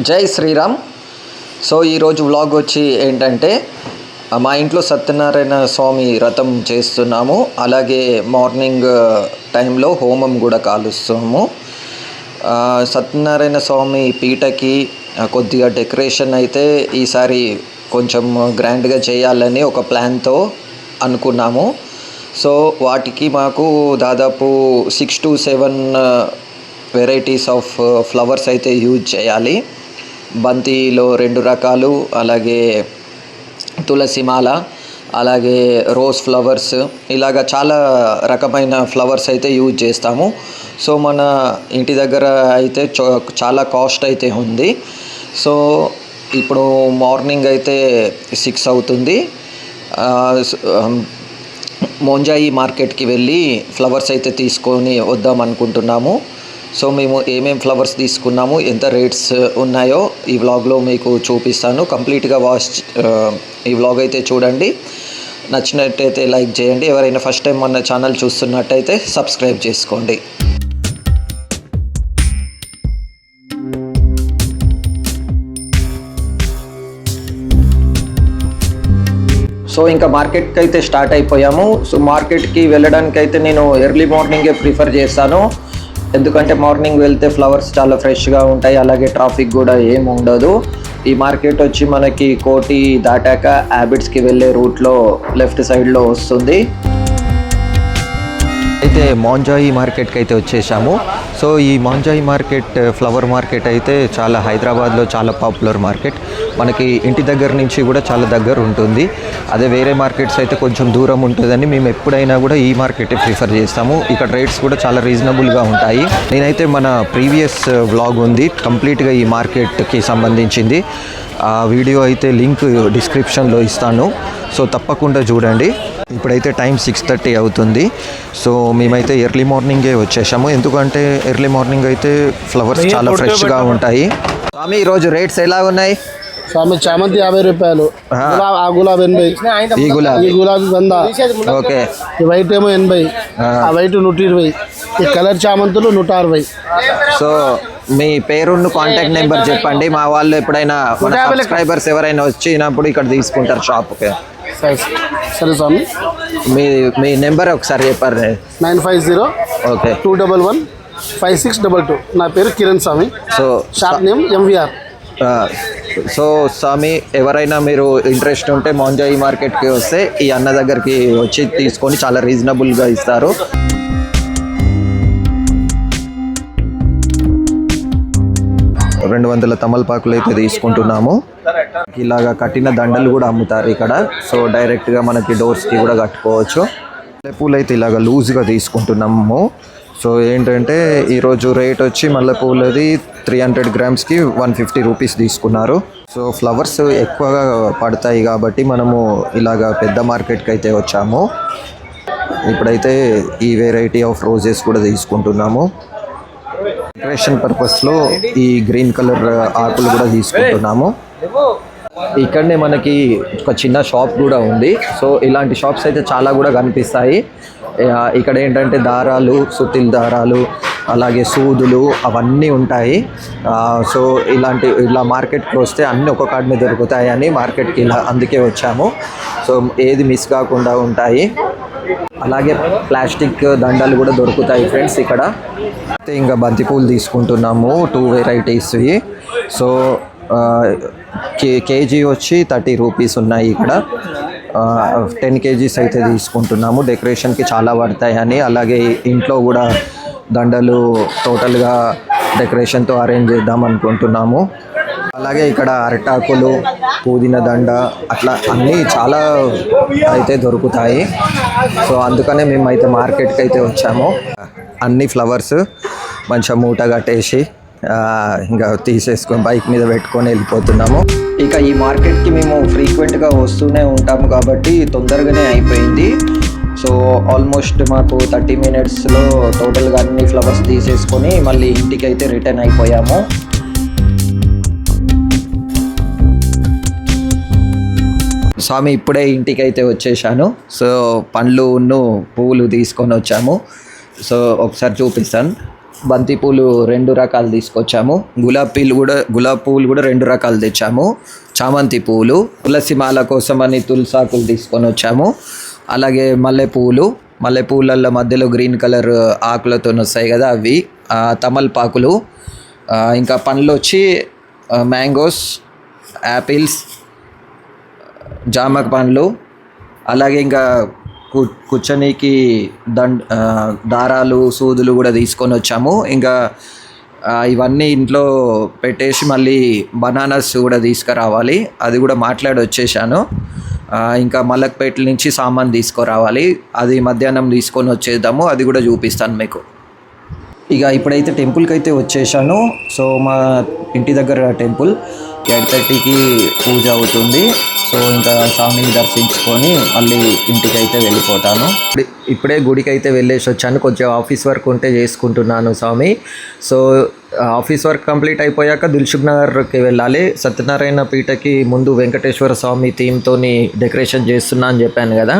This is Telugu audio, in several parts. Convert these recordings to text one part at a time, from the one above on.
జై శ్రీరామ్. సో ఈరోజు వ్లాగ్ వచ్చి ఏంటంటే మా ఇంట్లో సత్యనారాయణ స్వామి వ్రతం చేస్తున్నాము. అలాగే మార్నింగ్ టైంలో హోమం కూడా కాలుస్తాము. సత్యనారాయణ స్వామి పీటకి కొద్దిగా డెకరేషన్ అయితే ఈసారి కొంచెం గ్రాండ్గా చేయాలని ఒక ప్లాన్తో అనుకున్నాము. సో వాటికి మాకు దాదాపు 6 to 7 వెరైటీస్ ఆఫ్ ఫ్లవర్స్ అయితే యూజ్ చేయాలి. బంతిలో 2 రకాలు, అలాగే తులసిమాల, అలాగే రోజ్ ఫ్లవర్స్, ఇలాగ చాలా రకమైన ఫ్లవర్స్ అయితే యూజ్ చేస్తాము. సో మన ఇంటి దగ్గర అయితే చాలా కాస్ట్ అయితే ఉంది. సో ఇప్పుడు మార్నింగ్ అయితే 6 అవుతుంది. మోంజాయి మార్కెట్కి వెళ్ళి ఫ్లవర్స్ అయితే తీసుకొని వద్దాం అనుకుంటున్నాము. సో మేము ఏమేం ఫ్లవర్స్ తీసుకున్నాము, ఎంత రేట్స్ ఉన్నాయో ఈ వ్లాగ్లో మీకు చూపిస్తాను. కంప్లీట్గా ఈ వ్లాగ్ అయితే చూడండి. నచ్చినట్టయితే లైక్ చేయండి. ఎవరైనా ఫస్ట్ టైం మన ఛానల్ చూస్తున్నట్టయితే సబ్స్క్రైబ్ చేసుకోండి. సో ఇంకా మార్కెట్కి అయితే స్టార్ట్ అయిపోయాము. సో మార్కెట్కి వెళ్ళడానికి అయితే నేను ఎర్లీ మార్నింగే ప్రిఫర్ చేస్తాను. ఎందుకంటే మార్నింగ్ వెళ్తే ఫ్లవర్స్ చాలా ఫ్రెష్గా ఉంటాయి, అలాగే ట్రాఫిక్ కూడా ఏమి ఉండదు. ఈ మార్కెట్ వచ్చి మనకి కోటి దాటాక హ్యాబిట్స్కి వెళ్ళే రూట్లో లెఫ్ట్ సైడ్లో వస్తుంది. అయితే మోంజాయి మార్కెట్కి అయితే వచ్చేసాము. సో ఈ మోంజాయి మార్కెట్ ఫ్లవర్ మార్కెట్ అయితే చాలా హైదరాబాద్లో చాలా పాపులర్ మార్కెట్. మనకి ఇంటి దగ్గర నుంచి కూడా చాలా దగ్గర ఉంటుంది. అదే వేరే మార్కెట్స్ అయితే కొంచెం దూరం ఉంటుందని మేము ఎప్పుడైనా కూడా ఈ మార్కెటే ప్రిఫర్ చేస్తాము. ఇక్కడ రేట్స్ కూడా చాలా రీజనబుల్గా ఉంటాయి. నేనైతే మన ప్రీవియస్ వ్లాగ్ ఉంది కంప్లీట్గా ఈ మార్కెట్కి సంబంధించింది. ఆ వీడియో అయితే లింక్ డిస్క్రిప్షన్లో ఇస్తాను. సో తప్పకుండా చూడండి. ఇప్పుడైతే టైం 6:30 అవుతుంది. సో మేమైతే ఎర్లీ మార్నింగే వచ్చేసాము. ఎందుకంటే ఎర్లీ మార్నింగ్ అయితే ఫ్లవర్స్ చాలా ఫ్రెష్గా ఉంటాయి. స్వామి ఈరోజు రేట్స్ ఎలా ఉన్నాయి? స్వామి చామంతి 50 రూపాయలు, ఆ గులాబీ 80, ఈ గులాబీ 100, ఓకే. ఈ వైట్ ఏమో 80, ఆ వైట్ 120, ఈ కలర్ చామంతులు 160. సో మీ పేరును కాంటాక్ట్ నెంబర్ చెప్పండి. మా వాళ్ళు ఎప్పుడైనా మన సబ్స్క్రైబర్స్ ఎవరైనా వచ్చినప్పుడు ఇక్కడ తీసుకుంటారు షాప్కి. సరే స్వామి, మీ నెంబర్ ఒకసారి చెప్పారు. 950 ఓకే 211 5622. నా పేరు Kiran Swami. So shop name MVR. So Swami ఎవరైనా మీరు ఇంట్రెస్ట్ ఉంటే మోంజాయి మార్కెట్కి వస్తే ఈ అన్న దగ్గరికి వచ్చి తీసుకొని చాలా రీజనబుల్గా ఇస్తారు. $200 తమలపాకులు అయితే తీసుకుంటున్నాము. ఇలాగా కట్టిన దండలు కూడా అమ్ముతారు ఇక్కడ. సో డైరెక్ట్గా మనకి డోర్స్కి కూడా కట్టుకోవచ్చు. మల్లెపూలు అయితే ఇలాగ లూజ్గా తీసుకుంటున్నాము. సో ఏంటంటే ఈరోజు రేట్ వచ్చి మల్లెపూలది 300 గ్రామ్స్కి 150 రూపీస్ తీసుకున్నారు. సో ఫ్లవర్స్ ఎక్కువగా పడతాయి కాబట్టి మనము ఇలాగ పెద్ద మార్కెట్కి అయితే వచ్చాము. ఇప్పుడైతే ఈ వెరైటీ ఆఫ్ రోజెస్ కూడా తీసుకుంటున్నాము. డెకరేషన్ పర్పస్లో ఈ గ్రీన్ కలర్ ఆకులు కూడా తీసుకుంటున్నాము. ఇక్కడనే మనకి ఒక చిన్న షాప్ కూడా ఉంది. సో ఇలాంటి షాప్స్ అయితే చాలా కూడా కనిపిస్తాయి. ఇక్కడ ఏంటంటే దారాలు, సుతిల్ దారాలు, అలాగే సూదులు అవన్నీ ఉంటాయి. సో ఇలా మార్కెట్కి వస్తే అన్నీ ఒక కాడ మీద దొరుకుతాయని మార్కెట్కి అందుకే వచ్చాము. సో ఏది మిస్ కాకుండా ఉంటాయి. అలాగే ప్లాస్టిక్ దండలు కూడా దొరుకుతాయి ఫ్రెండ్స్ ఇక్కడ. అయితే ఇంకా బంతిపూలు తీసుకుంటున్నాము 2 వెరైటీస్వి. సో కేజీ వచ్చి 30 రూపీస్ ఉన్నాయి ఇక్కడ. 10 కేజీస్ అయితే తీసుకుంటున్నాము. డెకరేషన్కి చాలా పడతాయని, అలాగే ఇంట్లో కూడా దండలు టోటల్గా డెకరేషన్తో అరేంజ్ చేద్దాం అనుకుంటున్నాము. అలాగే ఇక్కడ అరటాకులు, పుదీనా దండ, అట్లా అన్నీ చాలా అయితే దొరుకుతాయి. సో అందుకనే మేమైతే మార్కెట్కి అయితే వచ్చాము. అన్ని ఫ్లవర్స్ మంచిగా మూట కట్టేసి ఇంకా తీసేసుకొని బైక్ మీద పెట్టుకొని వెళ్ళిపోతున్నాము. ఇక ఈ మార్కెట్కి మేము ఫ్రీక్వెంట్గా వస్తూనే ఉంటాము కాబట్టి తొందరగానే అయిపోయింది. సో ఆల్మోస్ట్ మాకు 30 మినిట్స్లో టోటల్గా అన్ని ఫ్లవర్స్ తీసేసుకొని మళ్ళీ ఇంటికి అయితే రిటర్న్ అయిపోయాము. స్వామి ఇప్పుడే ఇంటికి అయితే వచ్చేసాను. సో పండ్లు పువ్వులు తీసుకొని వచ్చాము. సో ఒకసారి చూపిస్తాను. బంతిపూలు 2 రకాలు తీసుకొచ్చాము. గులాబీ పువ్వులు కూడా 2 రకాలు తెచ్చాము. చామంతి పువ్వులు, తులసి మాల కోసమని తులసాకులు తీసుకొని వచ్చాము. అలాగే మల్లెపూలల్లో మధ్యలో గ్రీన్ కలర్ ఆకులతో వస్తాయి కదా అవి, తమలపాకులు, ఇంకా పండ్లు వచ్చి మ్యాంగోస్, యాపిల్స్, జామ పండ్లు, అలాగే ఇంకా కూర్చొనికి దారాలు, సూదులు కూడా తీసుకొని వచ్చాము. ఇంకా ఇవన్నీ ఇంట్లో పెట్టేసి మళ్ళీ బనానాస్ కూడా తీసుకురావాలి, అది కూడా మాట్లాడి వచ్చేసాను. ఇంకా మలక్పేట నుంచి సామాన్ తీసుకురావాలి, అది మధ్యాహ్నం తీసుకొని వచ్చేద్దాము, అది కూడా చూపిస్తాను మీకు. ఇక ఇప్పుడైతే టెంపుల్కి అయితే వచ్చేసాను. సో మా ఇంటి దగ్గర టెంపుల్ 8:30కి పూజ అవుతుంది. సో ఇంకా స్వామిని దర్శించుకొని మళ్ళీ ఇంటికి అయితే వెళ్ళిపోతాను. ఇప్పుడే గుడికి అయితే వెళ్ళేసి వచ్చాను. కొంచెం ఆఫీస్ వర్క్ ఉంటే చేసుకుంటున్నాను స్వామి. సో ఆఫీస్ వర్క్ కంప్లీట్ అయిపోయాక దిల్సుఖ్ నగర్కి వెళ్ళాలి. సత్యనారాయణ పీఠకి ముందు వెంకటేశ్వర స్వామి థీమ్తోని డెకరేషన్ చేస్తున్నా అని చెప్పాను కదా.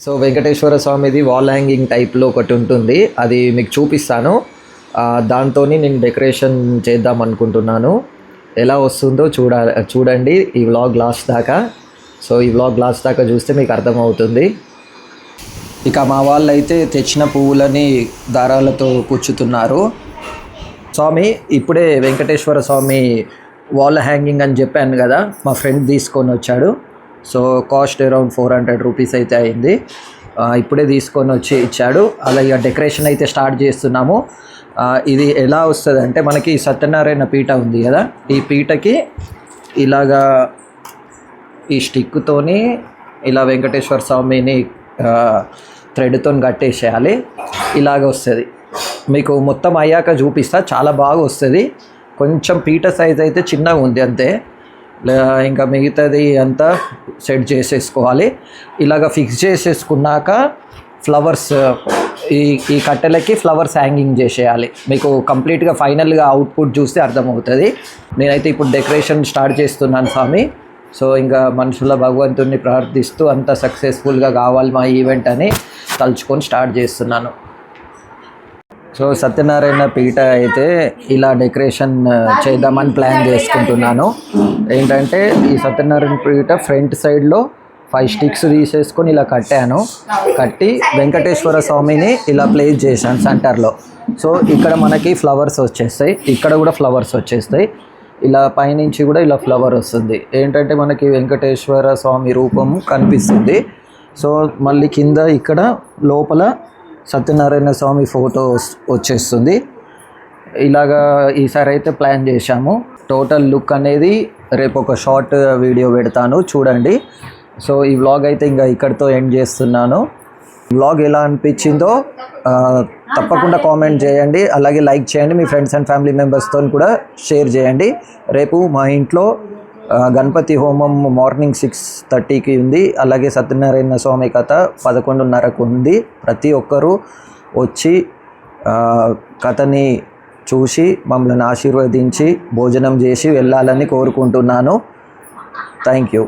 సో వెంకటేశ్వర స్వామిది వాల్ హ్యాంగింగ్ టైప్లో ఒకటి ఉంటుంది, అది మీకు చూపిస్తాను. దాంతో నేను డెకరేషన్ చేద్దాం అనుకుంటున్నాను. ఎలా వస్తుందో చూడండి ఈ వ్లాగ్ లాస్ట్ దాకా. సో ఈ వ్లాగ్ లాస్ట్ దాకా చూస్తే మీకు అర్థమవుతుంది. ఇక మా వాళ్ళు అయితే తెచ్చిన పువ్వులని దారాలతో కూర్చుతున్నారు. స్వామి ఇప్పుడే వెంకటేశ్వర స్వామి వాల్ హ్యాంగింగ్ అని చెప్పాను కదా, మా ఫ్రెండ్ తీసుకొని వచ్చాడు. సో కాస్ట్ అరౌండ్ 400 రూపీస్ అయితే అయింది. ఇప్పుడే తీసుకొని వచ్చి ఇచ్చాడు. అలాగే డెకరేషన్ అయితే స్టార్ట్ చేస్తున్నాము. ఇది ఎలా వస్తుంది అంటే, మనకి సత్యనారాయణ పీఠ ఉంది కదా, ఈ పీఠకి ఇలాగా ఈ స్టిక్తోని ఇలా వెంకటేశ్వర స్వామిని థ్రెడ్తో కట్టేసేయాలి. ఇలాగ వస్తుంది. మీకు మొత్తం అయ్యాక చూపిస్తా, చాలా బాగా వస్తుంది. కొంచెం పీఠ సైజ్ అయితే చిన్నగా ఉంది అంతే, ఇంకా మిగతాది అంతా సెట్ చేసేసుకోవాలి. ఇలాగ ఫిక్స్ చేసేసుకున్నాక ఫ్లవర్స్, ఈ కట్టెలకి ఫ్లవర్స్ హ్యాంగింగ్ చేసేయాలి. మీకు కంప్లీట్గా ఫైనల్గా అవుట్పుట్ చూస్తే అర్థమవుతుంది. నేనైతే ఇప్పుడు డెకరేషన్ స్టార్ట్ చేస్తున్నాను స్వామి. సో ఇంకా మనుషుల భగవంతుడిని ప్రార్థిస్తూ అంత సక్సెస్ఫుల్గా కావాలి మా ఈవెంట్ అని తలుచుకొని స్టార్ట్ చేస్తున్నాను. సో సత్యనారాయణ పీఠ అయితే ఇలా డెకరేషన్ చేద్దామని ప్లాన్ చేసుకుంటున్నాను. ఏంటంటే ఈ సత్యనారాయణ పీఠ ఫ్రంట్ సైడ్లో 5 స్టిక్స్ తీసేసుకొని ఇలా కట్టి వెంకటేశ్వర స్వామిని ఇలా ప్లేస్ చేశాను సెంటర్లో. సో ఇక్కడ మనకి ఫ్లవర్స్ వచ్చేస్తాయి, ఇక్కడ కూడా ఫ్లవర్స్ వచ్చేస్తాయి. ఇలా పైనుంచి కూడా ఇలా ఫ్లవర్ వస్తుంది. ఏంటంటే మనకి వెంకటేశ్వర స్వామి రూపం కనిపిస్తుంది. సో మళ్ళీ కింద ఇక్కడ లోపల సత్యనారాయణ స్వామి ఫోటో వచ్చేస్తుంది. ఇలాగా ఈసారి అయితే ప్లాన్ చేశాము. టోటల్ లుక్ అనేది రేపు ఒక షార్ట్ వీడియో పెడతాను, చూడండి. సో ఈ వ్లాగ్ అయితే ఇంకా ఇక్కడితో ఎండ్ చేస్తున్నాను. వ్లాగ్ ఎలా అనిపించిందో తప్పకుండా కామెంట్ చేయండి, అలాగే లైక్ చేయండి. మీ ఫ్రెండ్స్ అండ్ ఫ్యామిలీ మెంబర్స్తో కూడా షేర్ చేయండి. రేపు మా ఇంట్లో గణపతి హోమం మార్నింగ్ 6:30కి ఉంది. అలాగే సత్యనారాయణ స్వామి కథ 11:30కు ఉంది. ప్రతి ఒక్కరూ వచ్చి కథని చూసి మమ్మల్ని ఆశీర్వదించి భోజనం చేసి వెళ్ళాలని కోరుకుంటున్నాను. Thank you.